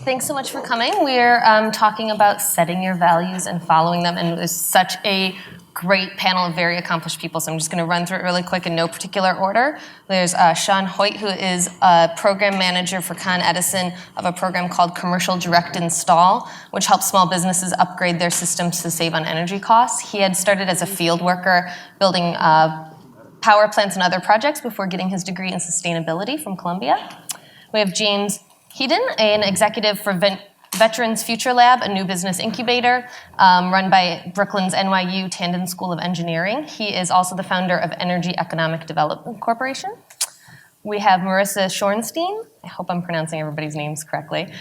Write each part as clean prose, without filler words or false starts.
Thanks so much for coming. We're talking about setting your values and following them, and there's such a great panel of very accomplished people, so I'm just going to run through it really quick in no particular order. There's Shawn, Hoyte, who is a program manager for ConEdison of a program called Commercial Direct Install, which helps small businesses upgrade their systems to save on energy costs. He had started as a field worker building power plants and other projects before getting his degree in sustainability from Columbia. We have James Hendon, an executive for Veterans Future Lab, a new business incubator run by Brooklyn's NYU Tandon School of Engineering. He is also the founder of Energy Economic Development Corporation. We have Marissa Shorenstein. I hope I'm pronouncing everybody's names correctly.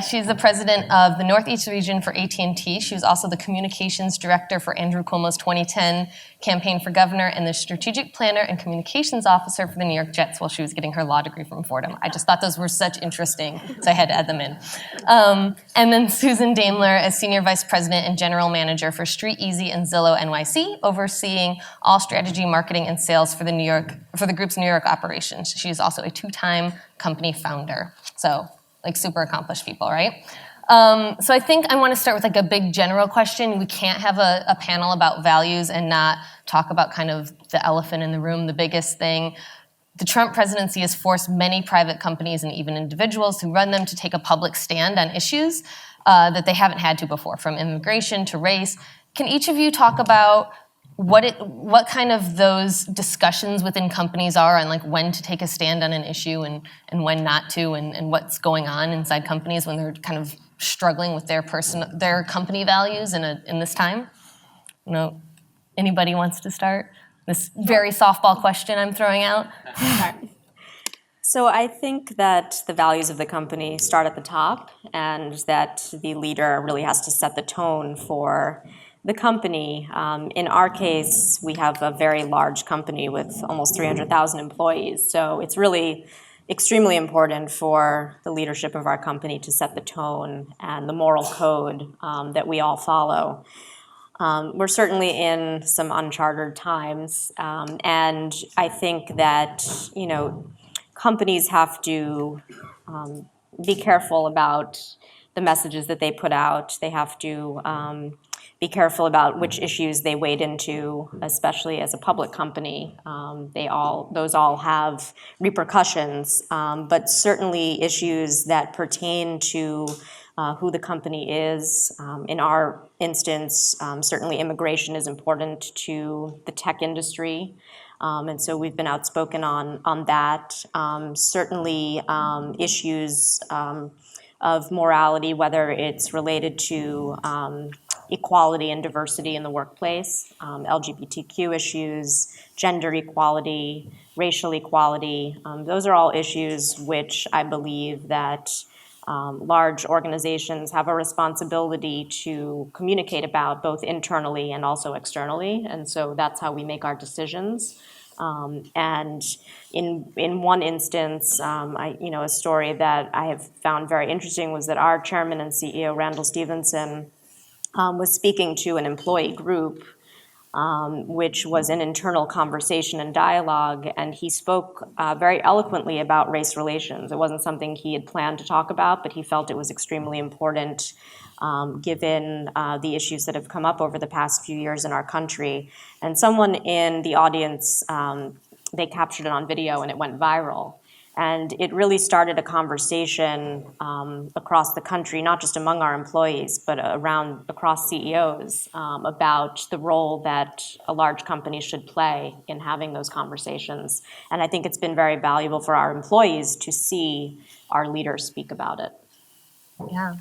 She's the president of the Northeast region for AT&T. She was also the communications director for Andrew Cuomo's 2010 campaign for governor and the strategic planner and communications officer for the New York Jets while she was getting her law degree from Fordham. I just thought those were such interesting, so I had to add them in. And then Susan Daimler as senior vice president and general manager for Street Easy and Zillow NYC, overseeing all strategy, marketing, and sales for the group's New York operations. She is also a two-time company founder. So, like, super accomplished people, right? So I think I want to start with like a big general question. We can't have a panel about values and not talk about kind of the elephant in the room, the biggest thing. The Trump presidency has forced many private companies and even individuals who run them to take a public stand on issues that they haven't had to before, from immigration to race. Can each of you talk about what kind of those discussions within companies are on like when to take a stand on an issue and when not to, and what's going on inside companies when they're kind of struggling with their company values in this time? You know, anybody wants to start? This very softball question I'm throwing out. So I think that the values of the company start at the top, and that the leader really has to set the tone for the company. In our case, we have a very large company with almost 300,000 employees, so it's really extremely important for the leadership of our company to set the tone and the moral code that we all follow. We're certainly in some uncharted times, and I think that, you know, companies have to be careful about the messages that they put out. They have to be careful about which issues they wade into, especially as a public company. Those all have repercussions, but certainly issues that pertain to who the company is. In our instance, certainly immigration is important to the tech industry. And so we've been outspoken on that. Certainly issues of morality, whether it's related to equality and diversity in the workplace, LGBTQ issues, gender equality, racial equality. Those are all issues which I believe that large organizations have a responsibility to communicate about, both internally and also externally. And so that's how we make our decisions. And in one instance, a story that I have found very interesting was that our chairman and CEO, Randall Stephenson, was speaking to an employee group, which was an internal conversation and dialogue, and he spoke very eloquently about race relations. It wasn't something he had planned to talk about, but he felt it was extremely important given the issues that have come up over the past few years in our country. And someone in the audience, they captured it on video and it went viral. And it really started a conversation across the country, not just among our employees, but across CEOs about the role that a large company should play in having those conversations. And I think it's been very valuable for our employees to see our leaders speak about it. Yeah.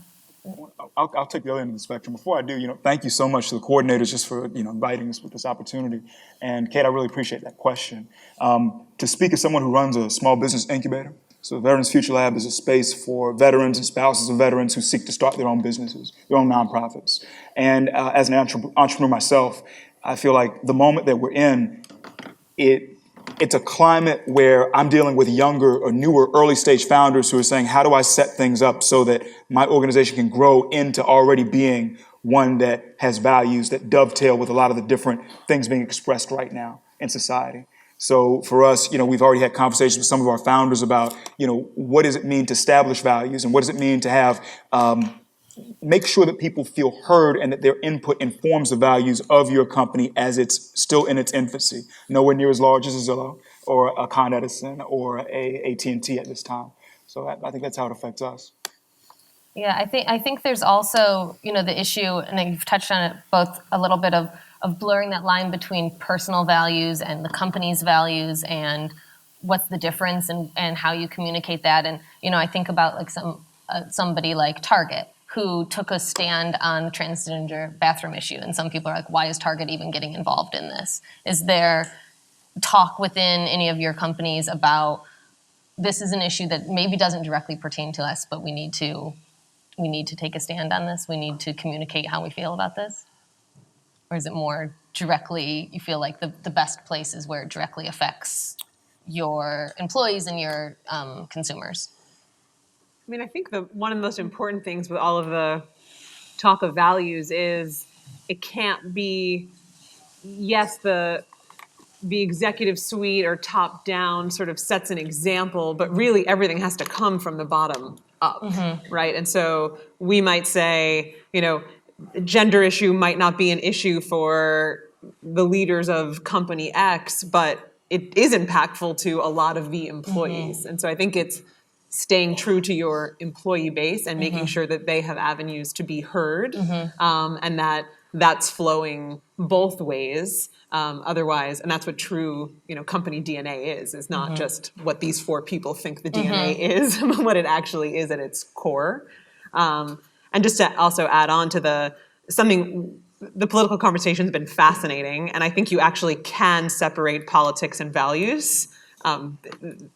I'll take the other end of the spectrum. Before I do, thank you so much to the coordinators just for inviting us with this opportunity. And Kate, I really appreciate that question. To speak as someone who runs a small business incubator, so Veterans Future Lab is a space for veterans and spouses of veterans who seek to start their own businesses, their own nonprofits. And as an entrepreneur myself, I feel like the moment that we're in, it's a climate where I'm dealing with younger or newer early stage founders who are saying, how do I set things up so that my organization can grow into already being one that has values that dovetail with a lot of the different things being expressed right now in society. So for us, we've already had conversations with some of our founders about, what does it mean to establish values and what does it mean to have, make sure that people feel heard and that their input informs the values of your company as it's still in its infancy, nowhere near as large as a Zillow or a ConEdison or a AT&T at this time. So I think that's how it affects us. Yeah, I think there's also, the issue, and you've touched on it both a little bit of blurring that line between personal values and the company's values and what's the difference and how you communicate that. And, I think about like somebody like Target who took a stand on the transgender bathroom issue. And some people are like, why is Target even getting involved in this? Is there talk within any of your companies about this is an issue that maybe doesn't directly pertain to us, but we need to take a stand on this? We need to communicate how we feel about this? Or is it more directly, you feel like the best place is where it directly affects your employees and your consumers? I mean, I think one of the most important things with all of the talk of values is it can't be, yes, the executive suite or top down sort of sets an example, but really everything has to come from the bottom up, right? And so we might say, gender issue might not be an issue for the leaders of company X, but it is impactful to a lot of the employees. And so I think it's staying true to your employee base and making sure that they have avenues to be heard, and that's flowing both ways. Otherwise, and that's what true, company DNA is not just what these four people think the DNA is, but what it actually is at its core. And just to also add on to the political conversation's been fascinating, and I think you actually can separate politics and values.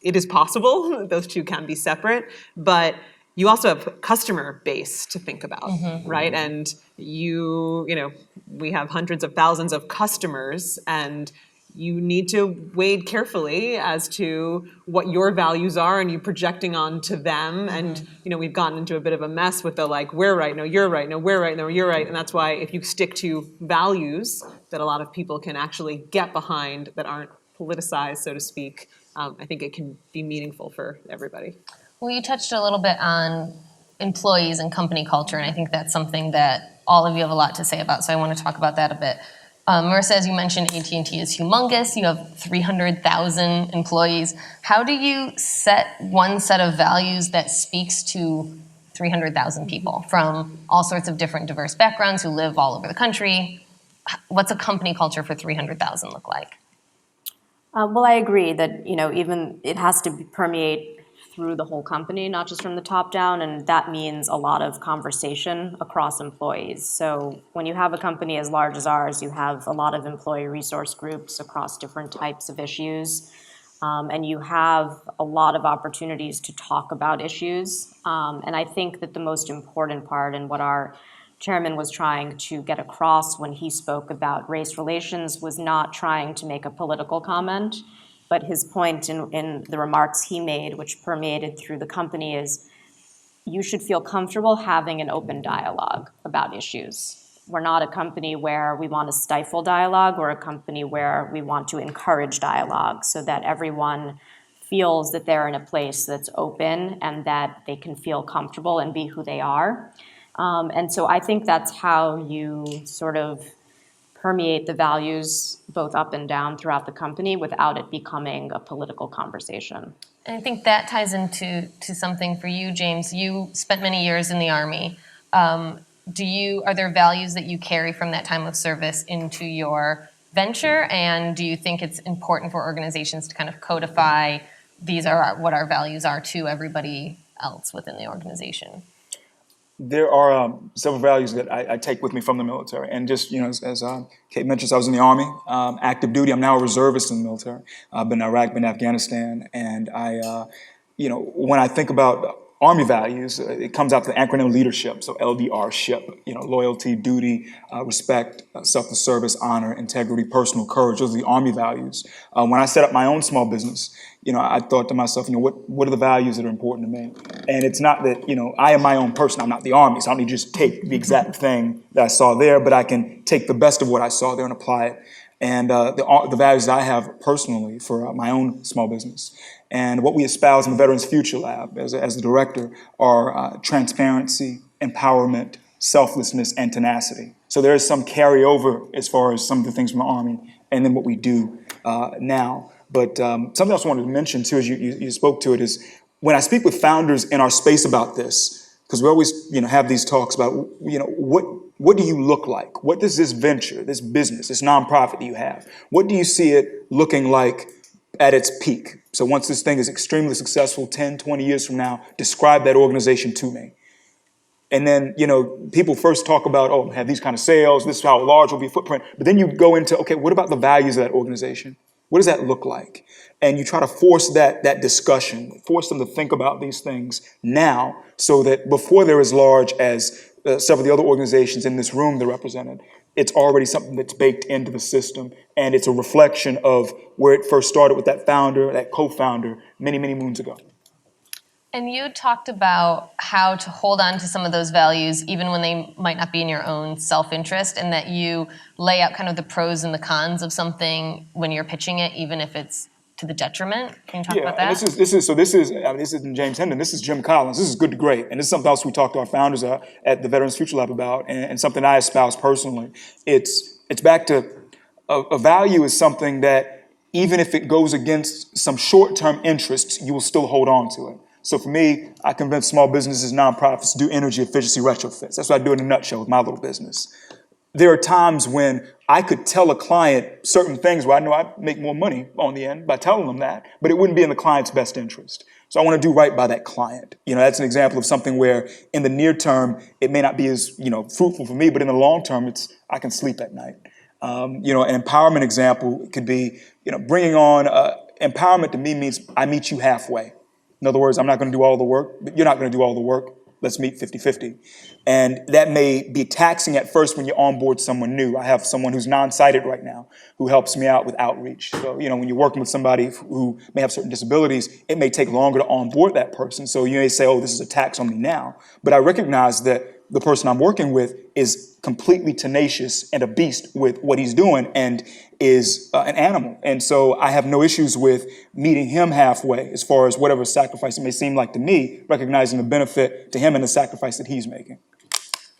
It is possible; those two can be separate, but you also have customer base to think about, right? And we have hundreds of thousands of customers, and you need to wade carefully as to what your values are and you projecting onto them. And, we've gotten into a bit of a mess with the we're right, no, you're right, no, we're right, no, you're right. And that's why if you stick to values that a lot of people can actually get behind that aren't politicized, so to speak, I think it can be meaningful for everybody. Well, you touched a little bit on employees and company culture, and I think that's something that all of you have a lot to say about, so I want to talk about that a bit. Marissa, as you mentioned, AT&T is humongous. You have 300,000 employees. How do you set one set of values that speaks to 300,000 people from all sorts of different diverse backgrounds who live all over the country? What's a company culture for 300,000 look like? Well, I agree that, even it has to permeate through the whole company, not just from the top down, and that means a lot of conversation across employees. So when you have a company as large as ours, you have a lot of employee resource groups across different types of issues, and you have a lot of opportunities to talk about issues. And I think that the most important part, and what our chairman was trying to get across when he spoke about race relations, was not trying to make a political comment. But his point in the remarks he made, which permeated through the company, is you should feel comfortable having an open dialogue about issues. We're not a company where we want to stifle dialogue. We're a company where we want to encourage dialogue so that everyone feels that they're in a place that's open and that they can feel comfortable and be who they are. And so I think that's how you sort of permeate the values both up and down throughout the company without it becoming a political conversation. And I think that ties into something for you, James. You spent many years in the Army. Are there values that you carry from that time of service into your venture? And do you think it's important for organizations to kind of codify these are what our values are to everybody else within the organization? There are several values that I take with me from the military. And just, as Kate mentioned, I was in the Army, active duty. I'm now a reservist in the military. I've been in Iraq, been in Afghanistan. And when I think about Army values, it comes out to the acronym leadership. So LDR, ship, loyalty, duty, respect, self-service, honor, integrity, personal courage. Those are the Army values. When I set up my own small business, I thought to myself, what are the values that are important to me? And it's not that, I am my own person. I'm not the Army, so I don't need to just take the exact thing that I saw there, but I can take the best of what I saw there and apply it and the values that I have personally for my own small business. And what we espouse in the Veterans Future Lab as the director are transparency, empowerment, selflessness, and tenacity. So there is some carryover as far as some of the things from the Army and then what we do now. But something else I wanted to mention too, as you spoke to it, is when I speak with founders in our space about this, because we always have these talks about what do you look like? What does this venture, this business, this nonprofit that you have, what do you see it looking like at its peak? So once this thing is extremely successful, 10, 20 years from now, describe that organization to me. And then, people first talk about, oh, have these kind of sales, this is how large will be footprint. But then you go into, okay, what about the values of that organization? What does that look like? And you try to force that discussion, force them to think about these things now, so that before they're as large as several of the other organizations in this room that are represented, it's already something that's baked into the system, and it's a reflection of where it first started with that founder, that co-founder, many, many moons ago. And you talked about how to hold on to some of those values even when they might not be in your own self-interest, and that you lay out kind of the pros and the cons of something when you're pitching it, even if it's to the detriment. Can you talk about that? This isn't James Hendon, this is Jim Collins. This is good to great. And this is something else we talked to our founders at the Veterans Future Lab about, and something I espouse personally. It's back to a value is something that even if it goes against some short-term interests, you will still hold on to it. So for me, I convince small businesses, nonprofits to do energy efficiency retrofits. That's what I do in a nutshell with my little business. There are times when I could tell a client certain things where I know I'd make more money on the end by telling them that, but it wouldn't be in the client's best interest. So I want to do right by that client. That's an example of something where in the near term, it may not be as, fruitful for me, but in the long term, I can sleep at night. An empowerment example could be, bringing on, empowerment to me means I meet you halfway. In other words, I'm not going to do all the work, but you're not going to do all the work. Let's meet 50-50. And that may be taxing at first when you onboard someone new. I have someone who's non-sighted right now who helps me out with outreach. So, when you're working with somebody who may have certain disabilities, it may take longer to onboard that person. So you may say, oh, this is a tax on me now. But I recognize that the person I'm working with is completely tenacious and a beast with what he's doing and is an animal. And so I have no issues with meeting him halfway as far as whatever sacrifice it may seem like to me, recognizing the benefit to him and the sacrifice that he's making.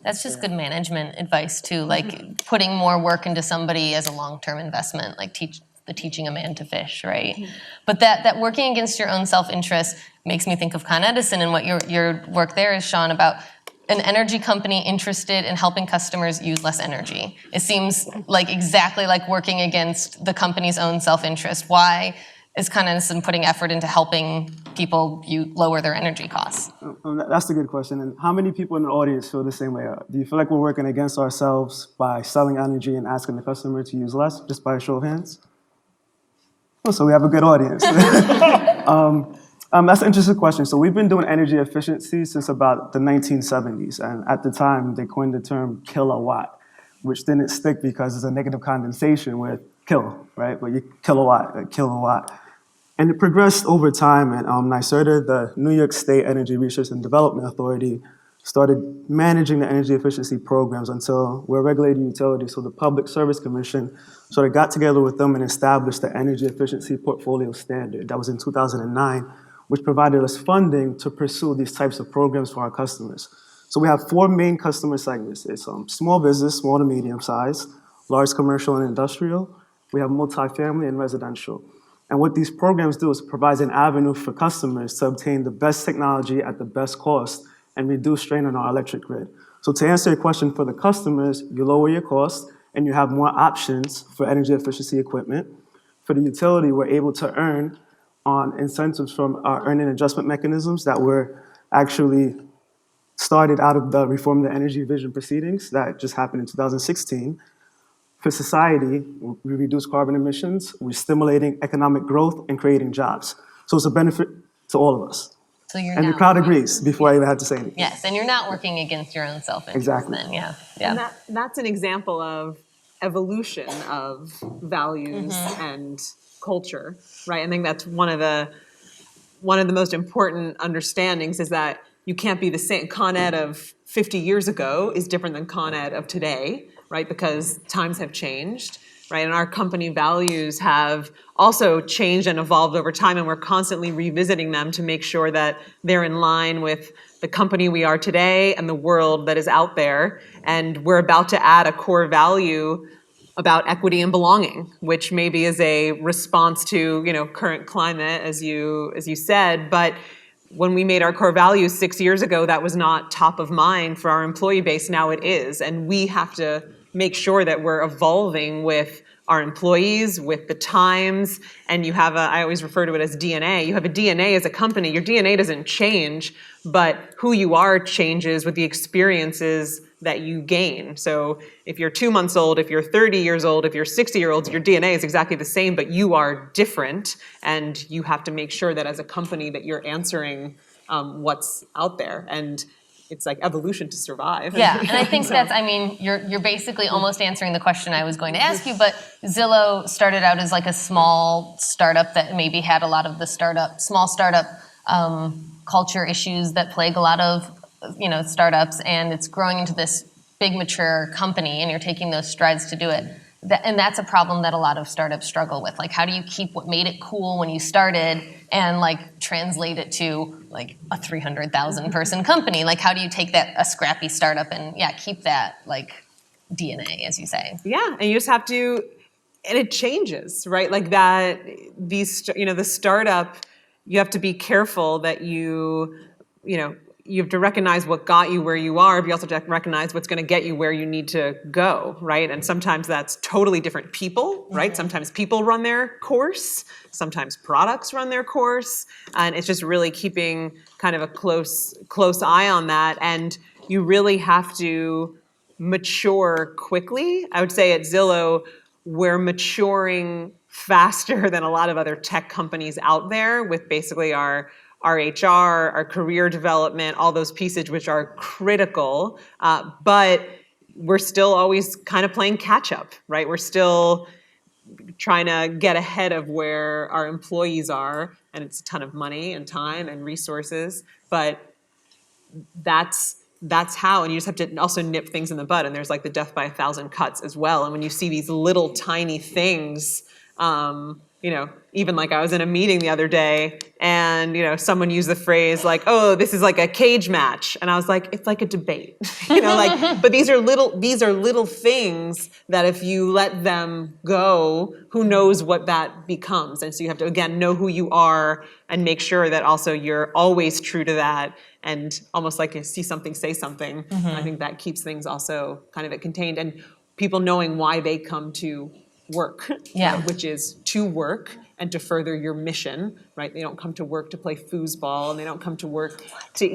That's just good management advice too, like putting more work into somebody as a long-term investment, like teaching a man to fish, right? Mm-hmm. But that working against your own self-interest makes me think of ConEdison and what your work there is, Shawn, about an energy company interested in helping customers use less energy. It seems like exactly like working against the company's own self-interest. Why is ConEdison putting effort into helping people lower their energy costs? That's a good question. And how many people in the audience feel the same way? Do you feel like we're working against ourselves by selling energy and asking the customer to use less, just by a show of hands? Oh, so we have a good audience. That's an interesting question. So we've been doing energy efficiency since about the 1970s. And at the time, they coined the term kilowatt, which didn't stick because it's a negative condensation with kill, right? But you kilowatt. And it progressed over time. And NYSERDA, the New York State Energy Research and Development Authority, started managing the energy efficiency programs until we're a regulated utility. So the Public Service Commission sort of got together with them and established the Energy Efficiency Portfolio Standard. That was in 2009. Which provided us funding to pursue these types of programs for our customers. So we have 4 main customer segments. It's small business, small to medium size, large commercial and industrial. We have multifamily and residential. And what these programs do is provide an avenue for customers to obtain the best technology at the best cost and reduce strain on our electric grid. So to answer your question for the customers, you lower your cost and you have more options for energy efficiency equipment. For the utility, we're able to earn on incentives from our earning adjustment mechanisms that were actually started out of the Reform the Energy Vision proceedings that just happened in 2016. For society, we reduce carbon emissions, we're stimulating economic growth and creating jobs. So it's a benefit to all of us. So you're and the crowd agrees before I even had to say anything. Yes, and you're not working against your own self-interest. Exactly. Then, yeah. And that's an example of evolution of values and culture, right? I think that's one of the most important understandings is that you can't be the same. Con Ed of 50 years ago is different than Con Ed of today, right? Because times have changed. right? And our company values have also changed and evolved over time, and we're constantly revisiting them to make sure that they're in line with the company we are today and the world that is out there. And we're about to add a core value about equity and belonging, which maybe is a response to, current climate, as you said. But when we made our core values 6 years ago, that was not top of mind for our employee base. Now it is. And we have to make sure that we're evolving with our employees, with the times. And you have I always refer to it as DNA. You have a DNA as a company. Your DNA doesn't change, but who you are changes with the experiences that you gain. So if you're 2 months old, if you're 30 years old, if you're 60 years old, your DNA is exactly the same, but you are different. And you have to make sure that as a company that you're answering what's out there. And it's like evolution to survive. Yeah, and I think So- you're basically almost answering the question I was going to ask you, but Zillow started out as like a small startup that maybe had a lot of the small startup culture issues that plague a lot of, startups, and it's growing into this big mature company, and you're taking those strides to do it. And that's a problem that a lot of startups struggle with. Like, how do you keep what made it cool when you started and translate it to a 300,000 person company? Like, how do you take a scrappy startup and keep that DNA, as you say? Yeah, and you just have to, and it changes, right? Like that, the startup, you have to be careful that you have to recognize what got you where you are, but you also have to recognize what's going to get you where you need to go, right? And sometimes that's totally different people, right? Sometimes people run their course, sometimes products run their course, and it's just really keeping kind of a close eye on that. And you really have to mature quickly. I would say at Zillow, we're maturing faster than a lot of other tech companies out there with basically our HR, our career development, all those pieces which are critical, but we're still always kind of playing catch up, right? We're still trying to get ahead of where our employees are, and it's a ton of money and time and resources, but that's how, and you just have to also nip things in the bud, and there's the death by 1,000 cuts as well. And when you see these little tiny things, even I was in a meeting the other day and, someone used the phrase oh, this is like a cage match. And I was like, it's like a debate, but these are little things that if you let them go, who knows what that becomes. And so you have to, again, know who you are and make sure that also you're always true to that. And almost like you see something, say something. Mm-hmm. I think that keeps things also kind of contained, and people knowing why they come to work, which is to work and to further your mission, right? They don't come to work to play foosball, and they don't come to work to,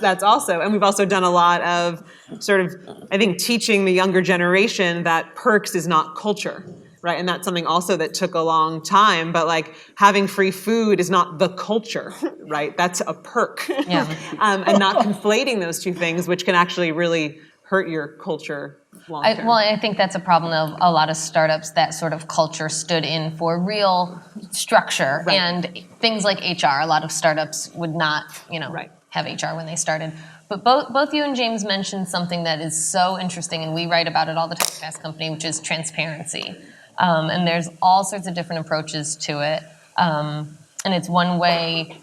that's also, and we've also done a lot of sort of, I think, teaching the younger generation that perks is not culture, right? And that's something also that took a long time, but having free food is not the culture, right? That's a perk. Yeah. And not conflating those two things, which can actually really hurt your culture long term. I think that's a problem of a lot of startups. That sort of culture stood in for real structure, right. And things like HR. A lot of startups would not, right. have HR when they started. But both you and James mentioned something that is so interesting, and we write about it all the time at Fast Company, which is transparency. And there's all sorts of different approaches to it. And it's one way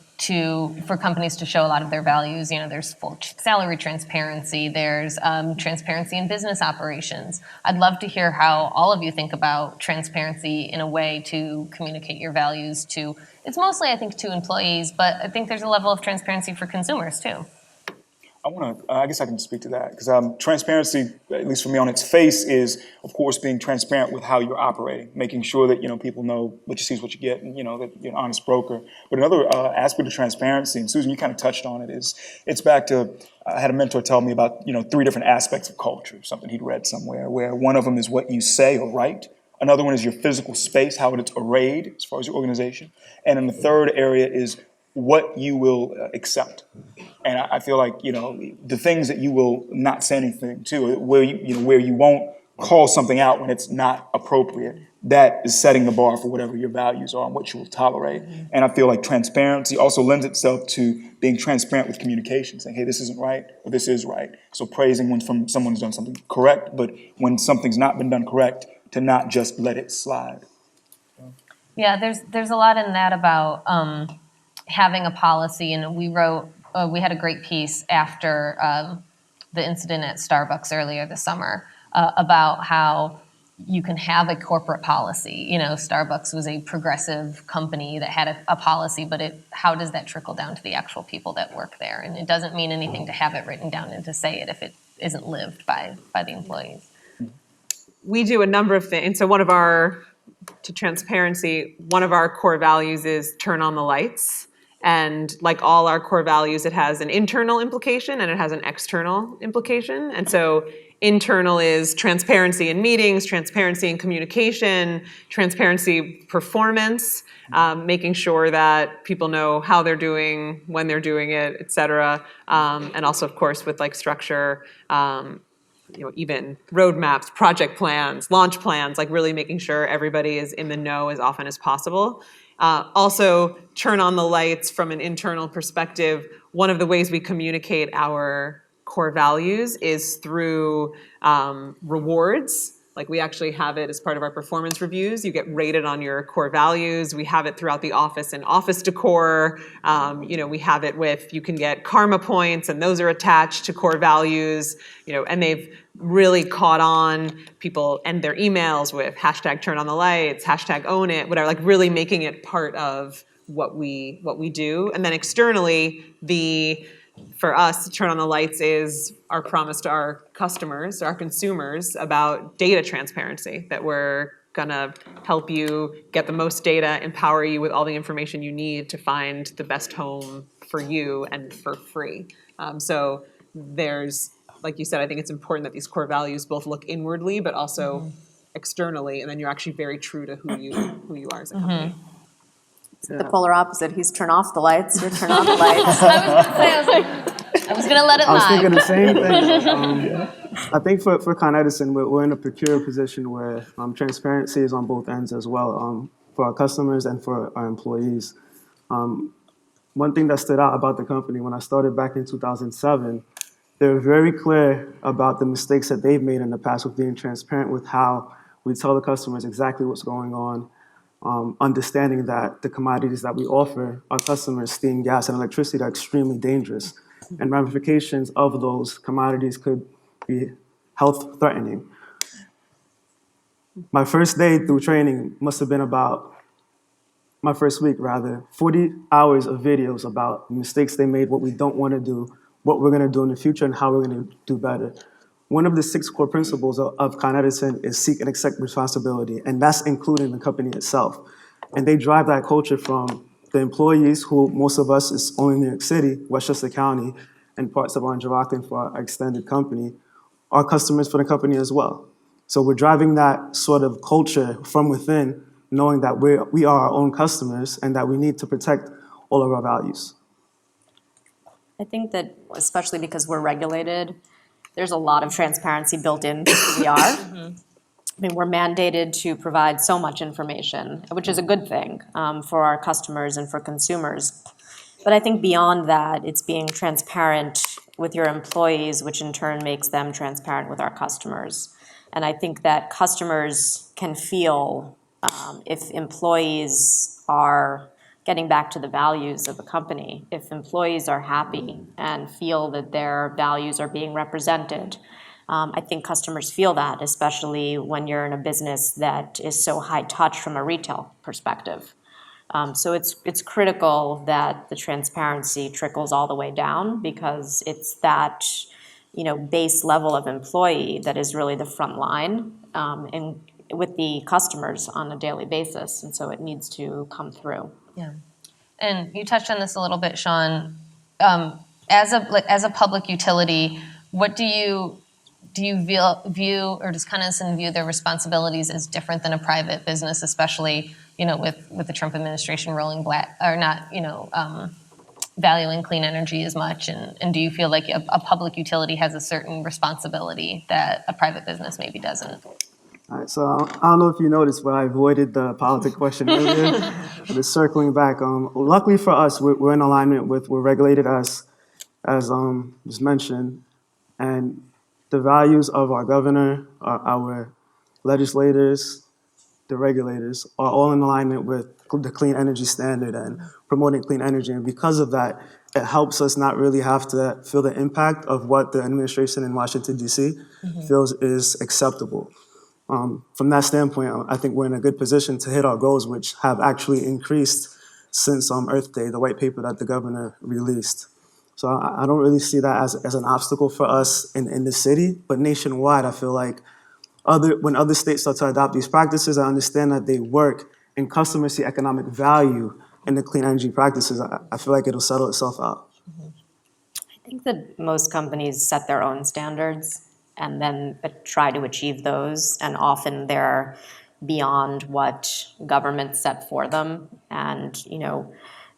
for companies to show a lot of their values. There's full salary transparency. There's transparency in business operations. I'd love to hear how all of you think about transparency in a way to communicate your values to, it's mostly, I think, to employees, but I think there's a level of transparency for consumers too. I guess I can speak to that, because transparency, at least for me on its face, is, of course, being transparent with how you're operating, making sure that, people know what you see is what you get, and, that you're an honest broker. But another aspect of transparency, and Susan, you kind of touched on it, it's back to, I had a mentor tell me about, 3 different aspects of culture, something he'd read somewhere, where one of them is what you say or write. Another one is your physical space, how it's arrayed as far as your organization. And then the third area is what you will accept. And I feel like, the things that you will not say anything to, where you won't call something out when it's not appropriate, that is setting the bar for whatever your values are and what you will tolerate. Mm-hmm. And I feel like transparency also lends itself to being transparent with communication, saying, hey, this isn't right, or this is right. So praising when someone's done something correct, but when something's not been done correct, to not just let it slide. Yeah, there's a lot in that about having a policy, and we had a great piece after the incident at Starbucks earlier this summer about how you can have a corporate policy. You know, Starbucks was a progressive company that had a policy, but how does that trickle down to the actual people that work there? And it doesn't mean anything to have it written down and to say it if it isn't lived by the employees. We do a number of things. So to transparency, one of our core values is turn on the lights. And like all our core values, it has an internal implication and it has an external implication. And so internal is transparency in meetings, transparency in communication, transparency performance, making sure that people know how they're doing, when they're doing it, et cetera. And also, of course, with like structure, even roadmaps, project plans, launch plans, like really making sure everybody is in the know as often as possible. Also, turn on the lights from an internal perspective. One of the ways we communicate our core values is through rewards. Like we actually have it as part of our performance reviews. You get rated on your core values. We have it throughout the office in office decor. We have it you can get karma points, and those are attached to core values. And they've really caught on. People end their emails with hashtag turn on the lights, hashtag own it, whatever, like really making it part of what we do. And then externally, for us, turn on the lights is our promise to our customers, our consumers, about data transparency, that we're going to help you get the most data, empower you with all the information you need to find the best home for you and for free. So there's, like you said, I think it's important that these core values both look inwardly but also externally, and then you're actually very true to who you are as a company. The polar opposite. He's turn off the lights, you're turn on the lights. I was going to let it I was lie. thinking the same thing. I think for ConEdison, we're in a peculiar position where transparency is on both ends as well, for our customers and for our employees. One thing that stood out about the company when I started back in 2007, they were very clear about the mistakes that they've made in the past with being transparent with how we tell the customers exactly what's going on, understanding that the commodities that we offer our customers, steam, gas, and electricity, are extremely dangerous. And ramifications of those commodities could be health threatening. My first day through training must have been my first week, 40 hours of videos about mistakes they made, what we don't want to do, what we're going to do in the future, and how we're going to do better. One of the 6 core principles of ConEdison is seek and accept responsibility, and that's including the company itself. And they drive that culture from the employees, who most of us is only in New York City, Westchester County, and parts of Orange Rockland for our extended company, our customers for the company as well. So we're driving that sort of culture from within, knowing that we are our own customers and that we need to protect all of our values. I think that, especially because we're regulated, there's a lot of transparency built into who we are. I mean, we're mandated to provide so much information, which is a good thing for our customers and for consumers. But I think beyond that, it's being transparent with your employees, which in turn makes them transparent with our customers. And I think that customers can feel if employees are getting back to the values of the company, if employees are happy and feel that their values are being represented. I think customers feel that, especially when you're in a business that is so high touch from a retail perspective. So it's critical that the transparency trickles all the way down, because it's that base level of employee that is really the front line and with the customers on a daily basis, and so it needs to come through. Yeah, and you touched on this a little bit, Shawn. As a public utility, what do you view, or does ConEdison view their responsibilities as different than a private business, especially with the Trump administration rolling back or not valuing clean energy as much, and do you feel like a public utility has a certain responsibility that a private business maybe doesn't? All right, so I don't know if you noticed, but I avoided the politic question earlier. Just circling back, luckily for us, we're in alignment we're regulated as was mentioned, and the values of our governor, our legislators, the regulators are all in alignment with the clean energy standard and promoting clean energy. And because of that, it helps us not really have to feel the impact of what the administration in Washington, D.C. feels is acceptable. From that standpoint, I think we're in a good position to hit our goals, which have actually increased since Earth Day, the white paper that the governor released. So I don't really see that as an obstacle for us in the city, but nationwide, I feel like when other states start to adopt these practices, I understand that they work and customers see economic value in the clean energy practices. I feel like it'll settle itself out. I think that most companies set their own standards and then try to achieve those, and often they're beyond what governments set for them. And,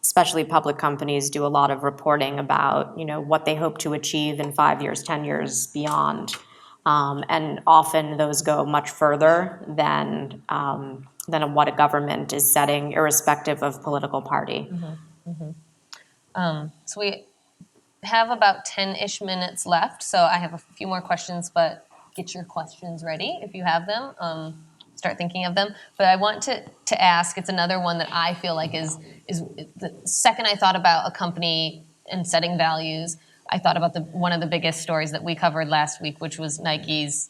especially public companies do a lot of reporting about, what they hope to achieve in 5 years, 10 years beyond. And often those go much further than what a government is setting, irrespective of political party. So we have about 10-ish minutes left, so I have a few more questions, but get your questions ready if you have them. Start thinking of them. But I want to ask, it's another one that I feel like is the second I thought about a company and setting values, I thought about one of the biggest stories that we covered last week, which was Nike's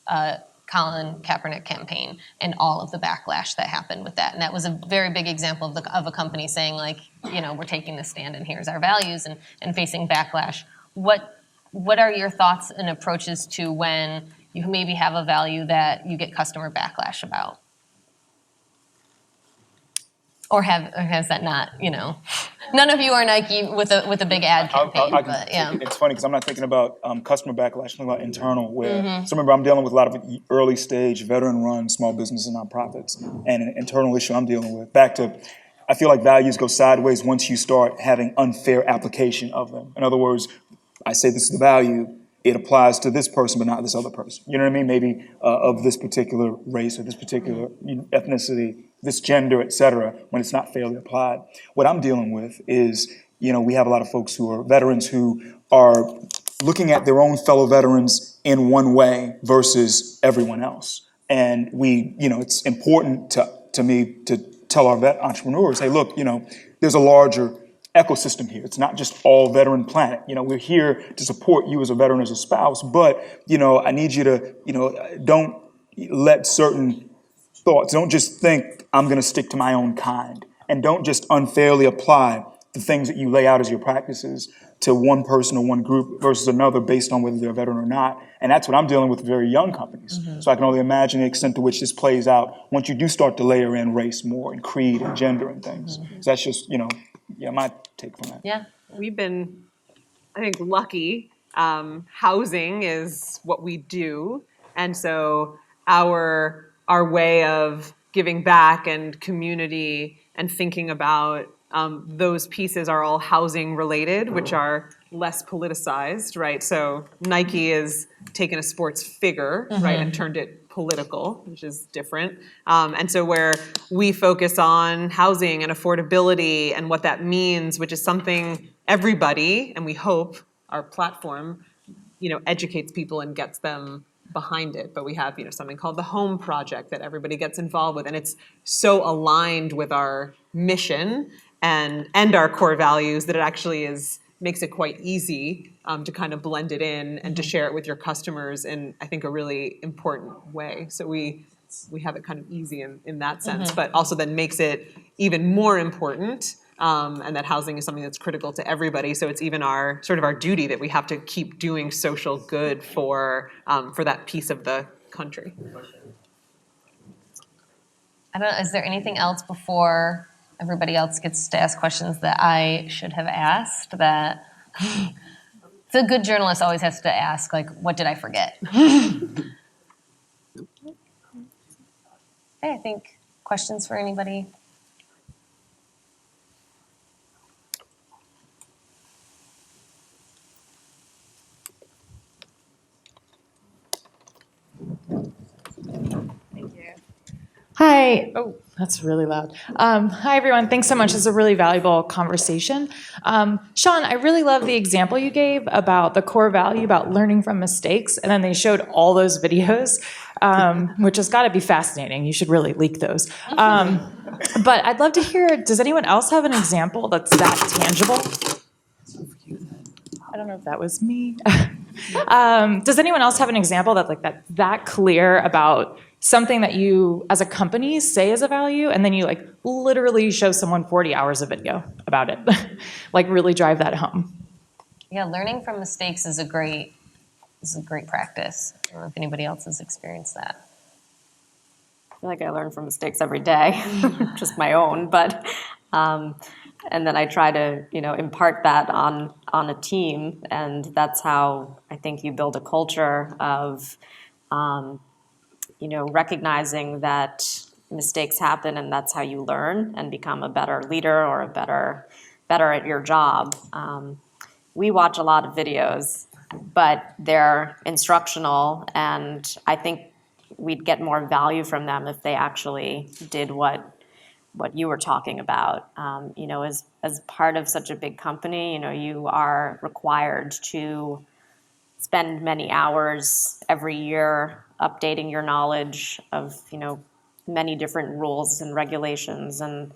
Colin Kaepernick campaign and all of the backlash that happened with that. And that was a very big example of a company saying, like, we're taking this stand and here's our values and facing backlash. What are your thoughts and approaches to when you maybe have a value that you get customer backlash about? Or has that not, none of you are Nike with a big ad campaign, but yeah. It's funny because I'm not thinking about customer backlash, I'm thinking about internal, where, so remember, I'm dealing with a lot of early stage, veteran-run small businesses and nonprofits, and an internal issue I'm dealing with. Back to, I feel like values go sideways once you start having unfair application of them. In other words, I say this is the value, it applies to this person, but not this other person. You know what I mean? Maybe of this particular race or this particular ethnicity, this gender, et cetera, when it's not fairly applied. What I'm dealing with is, we have a lot of folks who are veterans who are looking at their own fellow veterans in one way versus everyone else. And it's important to me to tell our vet entrepreneurs, hey, look, there's a larger ecosystem here. It's not just all veteran planet. We're here to support you as a veteran, as a spouse, but, I need you to, don't let certain thoughts, don't just think I'm going to stick to my own kind, and don't just unfairly apply the things that you lay out as your practices to one person or one group versus another based on whether they're a veteran or not. And that's what I'm dealing with very young companies. So I can only imagine the extent to which this plays out once you do start to layer in race more and creed and gender and things. So that's just, my take from that. Yeah. We've been, I think, lucky. Housing is what we do. And so our way of giving back and community and thinking about those pieces are all housing related, which are less politicized, right? So Nike has taken a sports figure, right, and turned it political, which is different. And so where we focus on housing and affordability and what that means, which is something everybody, and we hope our platform, educates people and gets them behind it. But we have, something called the Home Project that everybody gets involved with, and it's so aligned with our mission and our core values that it actually makes it quite easy to kind of blend it in and to share it with your customers in, I think, a really important way. So we have it kind of easy in that sense, but also then makes it even more important, and that housing is something that's critical to everybody. So it's even our duty that we have to keep doing social good for that piece of the country. I don't know, is there anything else before everybody else gets to ask questions that I should have asked that the good journalist always has to ask, like, what did I forget? Okay, I think questions for anybody? Hi. Oh, that's really loud. Hi, everyone. Thanks so much. This is a really valuable conversation. Shawn, I really love the example you gave about the core value, about learning from mistakes, and then they showed all those videos which has got to be fascinating. You should really leak those. But I'd love to hear, does anyone else have an example that's that tangible? I don't know if that was me. Does anyone else have an example that clear about something that you, as a company, say is a value, and then you like literally show someone 40 hours of video about it, like really drive that home? Yeah, learning from mistakes is a great practice. I don't know if anybody else has experienced that. I feel like I learn from mistakes every day, just my own, but and then I try to, impart that on a team, and that's how I think you build a culture of, recognizing that mistakes happen, and that's how you learn and become a better leader or a better at your job. We watch a lot of videos, but they're instructional, and I think we'd get more value from them if they actually did what you were talking about. As part of such a big company, you are required to spend many hours every year updating your knowledge of, many different rules and regulations. And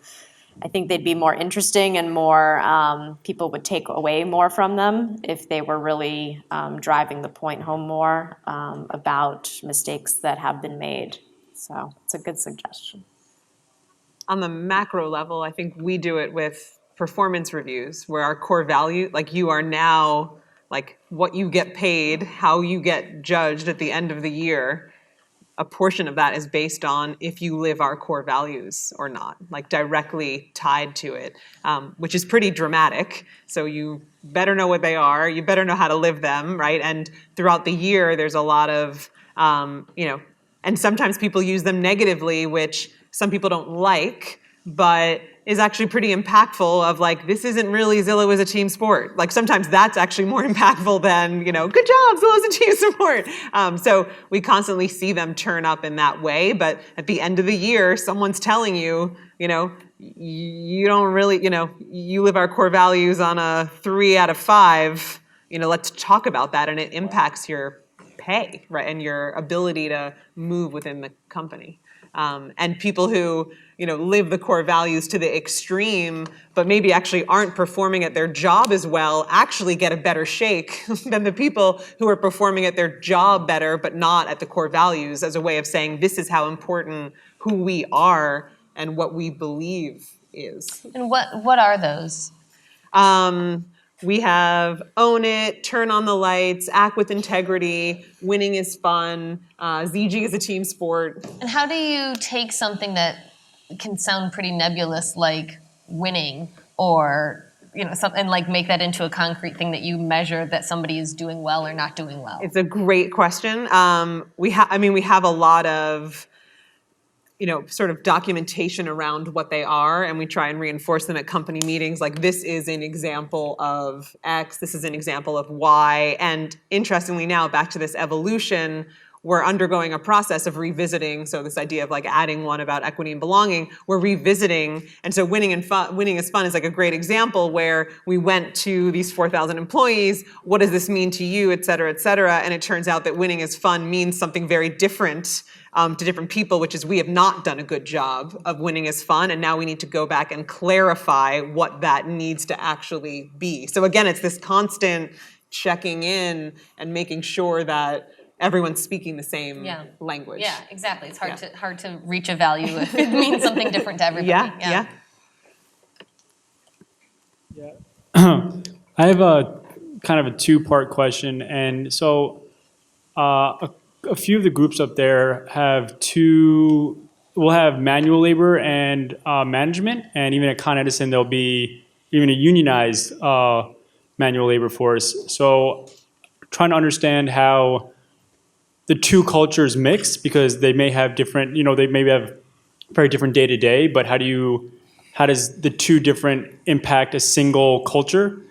I think they'd be more interesting and more, people would take away more from them if they were really driving the point home more about mistakes that have been made. So it's a good suggestion. On the macro level, I think we do it with performance reviews, where our core value, like you are now, like what you get paid, how you get judged at the end of the year, a portion of that is based on if you live our core values or not, like directly tied to it, which is pretty dramatic. So you better know what they are, you better know how to live them, right? And throughout the year, there's a lot of, and sometimes people use them negatively, which some people don't like, but is actually pretty impactful of like, this isn't really Zillow is a team sport. Like sometimes that's actually more impactful than, good job, Zillow's a team sport. So we constantly see them turn up in that way, but at the end of the year, someone's telling you, you don't really, you live our core values on a 3 out of 5, let's talk about that. And it impacts your pay, right? And your ability to move within the company. And people who, live the core values to the extreme, but maybe actually aren't performing at their job as well, actually get a better shake than the people who are performing at their job better, but not at the core values, as a way of saying, this is how important who we are and what we believe is. And what are those? We have own it, turn on the lights, act with integrity, winning is fun, ZG is a team sport. And how do you take something that can sound pretty nebulous, like winning, or something, and like make that into a concrete thing that you measure that somebody is doing well or not doing well? It's a great question. We have a lot of sort of documentation around what they are, and we try and reinforce them at company meetings. Like, this is an example of X, this is an example of Y. And interestingly now, back to this evolution, we're undergoing a process of revisiting. So this idea of like adding one about equity and belonging, we're revisiting. And so winning is fun is like a great example, where we went to these 4,000 employees. What does this mean to you, et cetera, et cetera? And it turns out that winning is fun means something very different to different people, which is we have not done a good job of winning is fun. And now we need to go back and clarify what that needs to actually be. So again, it's this constant checking in and making sure that everyone's speaking the same language. Yeah, exactly. It's hard to reach a value if it means something different to everybody. Yeah. I have a kind of a two-part question, and so a few of the groups up there will have manual labor and management, and even at ConEdison there'll be even a unionized manual labor force. So trying to understand how the two cultures mix, because they may have different, they maybe have very different day to day, but how does the two different impact a single culture?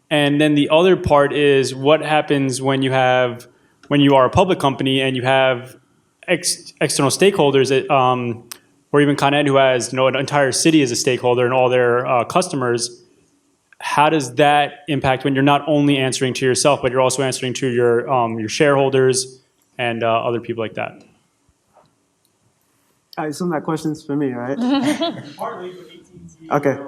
And then the other part is what happens when you are a public company and you have external stakeholders, or even ConEd, who has an entire city as a stakeholder and all their customers. How does that impact when you're not only answering to yourself, but you're also answering to your shareholders and other people like that? All right, so that question's for me, right? Okay.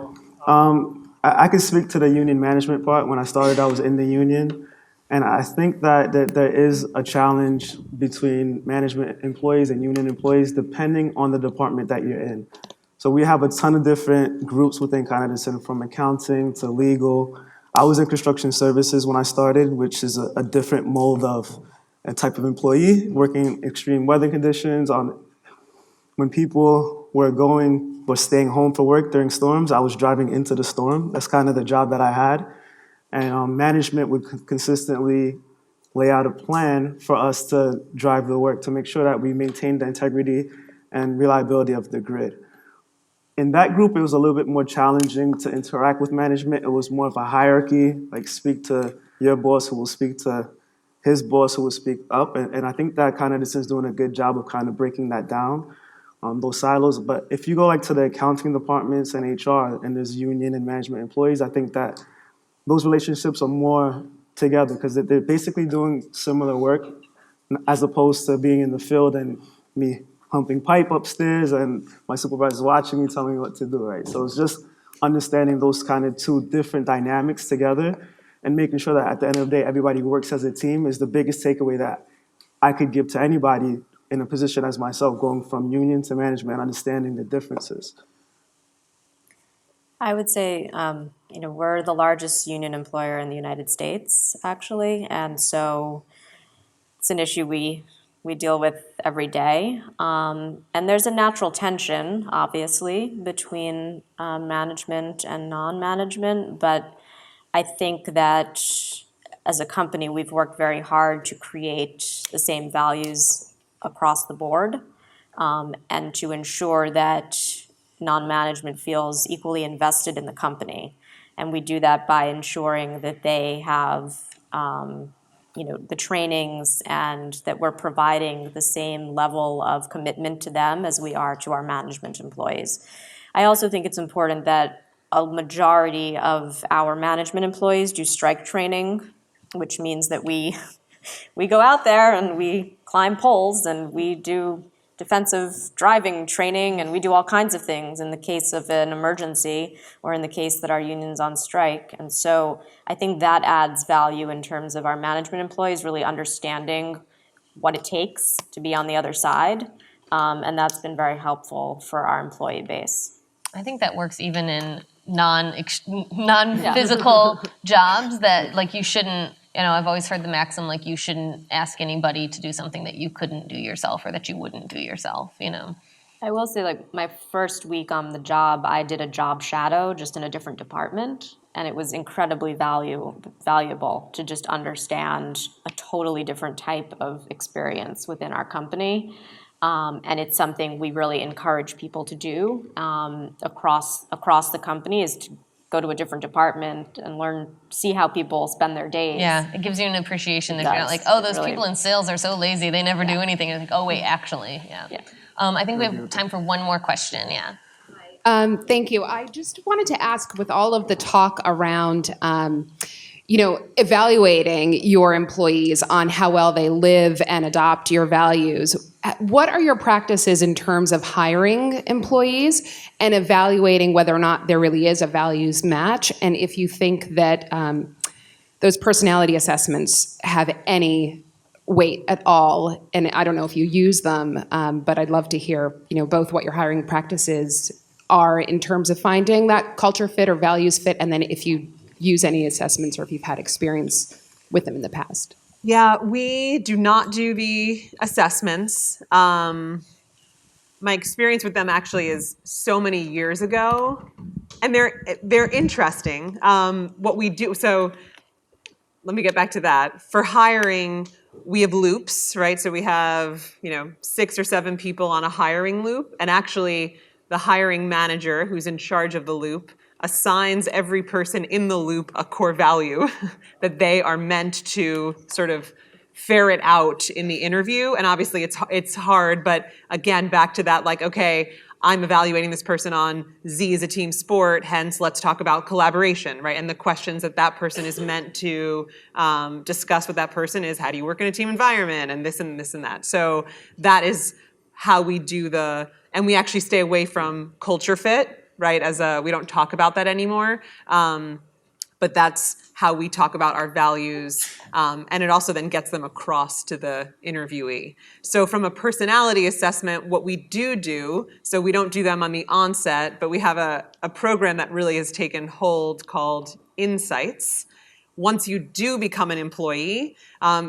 I can speak to the union management part. When I started, I was in the union. And I think that there is a challenge between management employees and union employees depending on the department that you're in. So we have a ton of different groups within ConEdison, from accounting to legal. I was in construction services when I started, which is a different mold of a type of employee, working in extreme weather conditions. When people were staying home for work during storms, I was driving into the storm. That's kind of the job that I had. And management would consistently lay out a plan for us to drive the work to make sure that we maintain the integrity and reliability of the grid. In that group, it was a little bit more challenging to interact with management. It was more of a hierarchy, like speak to your boss who will speak to his boss who will speak up. And I think that ConEdison is doing a good job of kind of breaking that down, those silos. But if you go like to the accounting departments and HR, and there's union and management employees, I think that those relationships are more together because they're basically doing similar work as opposed to being in the field and me humping pipe upstairs and my supervisor's watching me, telling me what to do, right? So it's just understanding those kind of two different dynamics together and making sure that at the end of the day, everybody works as a team is the biggest takeaway that I could give to anybody in a position as myself, going from union to management, understanding the differences. I would say, we're the largest union employer in the United States, actually, and so it's an issue we deal with every day. And there's a natural tension, obviously, between management and non-management, but I think that as a company, we've worked very hard to create the same values across the board, and to ensure that non-management feels equally invested in the company. And we do that by ensuring that they have the trainings and that we're providing the same level of commitment to them as we are to our management employees. I also think it's important that a majority of our management employees do strike training, which means that we go out there and we climb poles and we do defensive driving training, and we do all kinds of things in the case of an emergency or in the case that our union's on strike. And so I think that adds value in terms of our management employees really understanding what it takes to be on the other side. And that's been very helpful for our employee base. I think that works even in non-physical jobs that, like, you shouldn't, I've always heard the maxim, like, you shouldn't ask anybody to do something that you couldn't do yourself or that you wouldn't do yourself, I will say, like, my first week on the job, I did a job shadow just in a different department, and it was incredibly valuable to just understand a totally different type of experience within our company. And it's something we really encourage people to do across the company, is to go to a different department and see how people spend their days. Yeah, it gives you an appreciation that you're not like, oh, those people in sales are so lazy, they never do anything. You're like, oh, wait, actually, yeah. I think we have time for one more question, yeah. Thank you. I just wanted to ask, with all of the talk around evaluating your employees on how well they live and adopt your values, what are your practices in terms of hiring employees and evaluating whether or not there really is a values match? And if you think that those personality assessments have any weight at all, and I don't know if you use them, but I'd love to hear, both what your hiring practices are in terms of finding that culture fit or values fit, and then if you use any assessments or if you've had experience with them in the past. Yeah, we do not do the assessments. My experience with them actually is so many years ago, and they're interesting. What we do, so let me get back to that. For hiring, we have loops, right? So we have 6 or 7 people on a hiring loop, and actually the hiring manager, who's in charge of the loop, assigns every person in the loop a core value that they are meant to sort of ferret out in the interview. And obviously it's hard, but again, back to that, like, okay, I'm evaluating this person on Z is a team sport, hence let's talk about collaboration, right? And the questions that person is meant to discuss with that person is, how do you work in a team environment, and this and this and that. So that is how we do the and we actually stay away from culture fit, right? We don't talk about that anymore. But that's how we talk about our values, and it also then gets them across to the interviewee. So from a personality assessment, what we do, so we don't do them on the onset, but we have a program that really has taken hold called Insights. Once you do become an employee,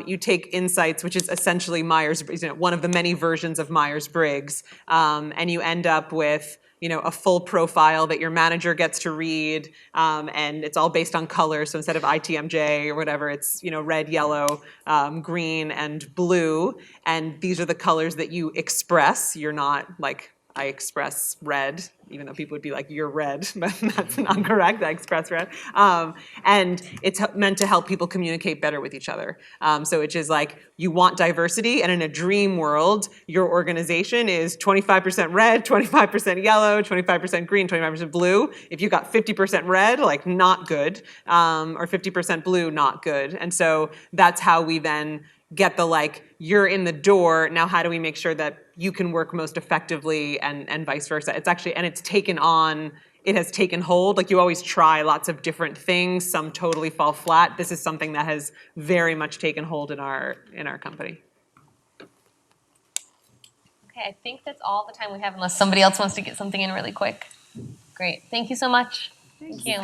you take Insights, which is essentially one of the many versions of Myers-Briggs, and you end up with a full profile that your manager gets to read, and it's all based on color. So instead of ITMJ or whatever, it's red, yellow, green, and blue. And these are the colors that you express. You're not like, I express red, even though people would be like, you're red, but that's not correct. I express red. And it's meant to help people communicate better with each other. So it's just like, you want diversity, and in a dream world, your organization is 25% red, 25% yellow, 25% green, 25% blue. If you got 50% red, like not good, or 50% blue, not good. And so that's how we then get you're in the door, now how do we make sure that you can work most effectively, and vice versa. It's actually, and it has taken hold. Like, you always try lots of different things, some totally fall flat. This is something that has very much taken hold in our company. Okay, I think that's all the time we have, unless somebody else wants to get something in really quick. Great, thank you so much. Thank you.